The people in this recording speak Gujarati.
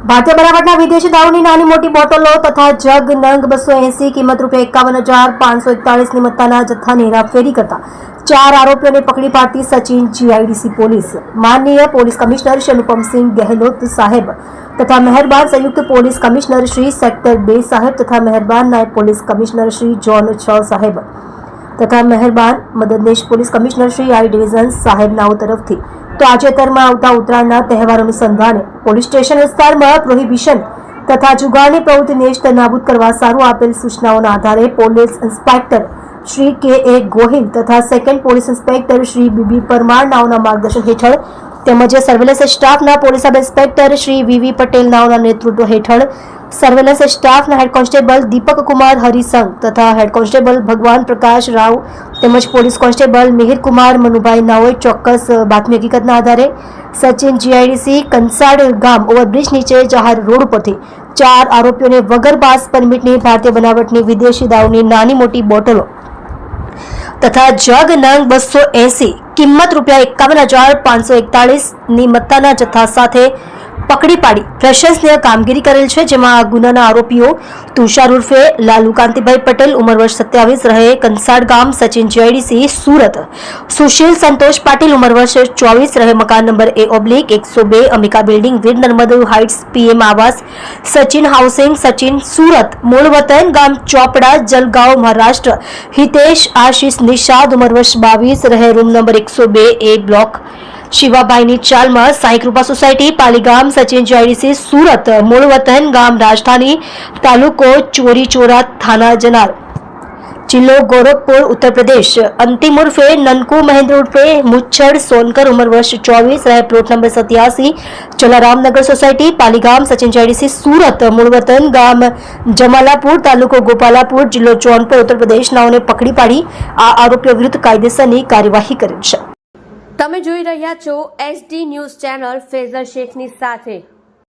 ભારતીય બનાવટના વિદેશી દારૂની નાની મોટી બોટલો તથા જગ નંગ 280 કિંમત ₹51,541 ની મત્તાના જથ્થાની હેરાફેરી કરતા 4 આરોપીઓને પકડી પાડતી સચિન જીઆઈડીસી પોલીસ માનનીય પોલીસ કમિશનર શ્રી અનુપમસિંહ ગેહલોત સાહેબ તથા મહેરબાન સંયુક્ત પોલીસ કમિશનર શ્રી સેક્ટર 2 સાહેબ તથા મહેરબાન નાયબ પોલીસ કમિશનર શ્રી ઝોન 6 સાહેબ તથા મહેરબાન મદદનીશ police commissioner Shri I division સાહેબનાઓ તરફથી તાજેતરમાં આવતા ઉત્તરાયણના તહેવાર અનુસંધાને પોલીસ સ્ટેશન વિસ્તારમાં પ્રોહિબિશન તથા જુગારની પ્રવૃત્તિ નેસ્ત નાબૂદ કરવા સારું આપેલ સૂચનાઓના આધારે police inspector Shri K Gohil તથા second police inspector Shri BB Parmar નાઓના માર્ગદર્શન હેઠળ તેમજ સર્વેલન્સ સ્ટાફના police sub inspector Shri VV Patel નાઓના નેતૃત્વ હેઠળ સર્વેલન્સ સ્ટાફના હેડ કોન્સ્ટેબલ દીપક કુમાર હરિસંગ તથા હેડ કોન્સ્ટેબલ ભગવાન પ્રકાશ રાવ તેમજ પોલીસ કોન્સ્ટેબલ મિહિર કુમાર મનુભાઈ નાઓએ ચોક્કસ બાતમી હકીકતના આધારે સચિન જીઆઈડીસી કંસાડ ગામ ઓવરબ્રિજ નીચે જાહેર રોડ પરથી 4 આરોપીઓને વગર પાસ પરમિટની ભારતીય બનાવટની વિદેશી દારૂની નાની મોટી બોટલો તથા જગ નંગ 280 કિંમત ₹51,541 ની મત્તાના જથ્થા સાથે પકડી પાડી પ્રશંસનીય કામગીરી કરેલ છે, જેમાં આ ગુનાના આરોપીઓ તુષાર ઉર્ફે લાલુ કાંતિભાઈ પટેલ ઉંમર વર્ષ 27 રહે કંસાડ ગામ સચિન જીઆઈડીસી સુરત, સુશીલ સંતોષ પાટીલ ઉંમર વર્ષ 24 રહે મકાન number A/102 Ambika building Veer Narmad heights PM આવાસ સચિન હાઉસિંગ સચિન સુરત, મૂળ વતન ગામ ચોપડા જલગાંવ મહારાષ્ટ્ર હિતેશ આશીષ નિષાદ ઉંમર વર્ષ 22 રહે રૂમ નંબર 102A બ્લોક શિવાભાઈની ચાલમાં સાઈ કૃપા સોસાયટી પાલીગામ સચિન જીઆઈડીસી સુરત, મૂળ વતન ગામ રાજધાની તાલુકો ચોરી ચોરા થાના જનાર જિલ્લો ગોરખપુર ઉત્તર પ્રદેશ, અંતિમ ઉર્ફે નનકુ મહેન્દ્ર ઉર્ફે મુચ્છડ સોનકર ઉંમર વર્ષ 24 રહે plot number 87 Jalaramnagar society Paligam Sachin GIDC Surat, મૂળ વતન ગામ જમાલાપુર તાલુકો ગોપાલાપુર જિલ્લો જૌનપુર ઉત્તર પ્રદેશ નાઓને પકડી પાડી આ આરોપીઓ વિરુદ્ધ કાયદેસરની કાર્યવાહી કરેલ છે। તમે જોઈ રહ્યા છો SD ન્યૂઝ ચેનલ ફેઝલ શેખની સાથે।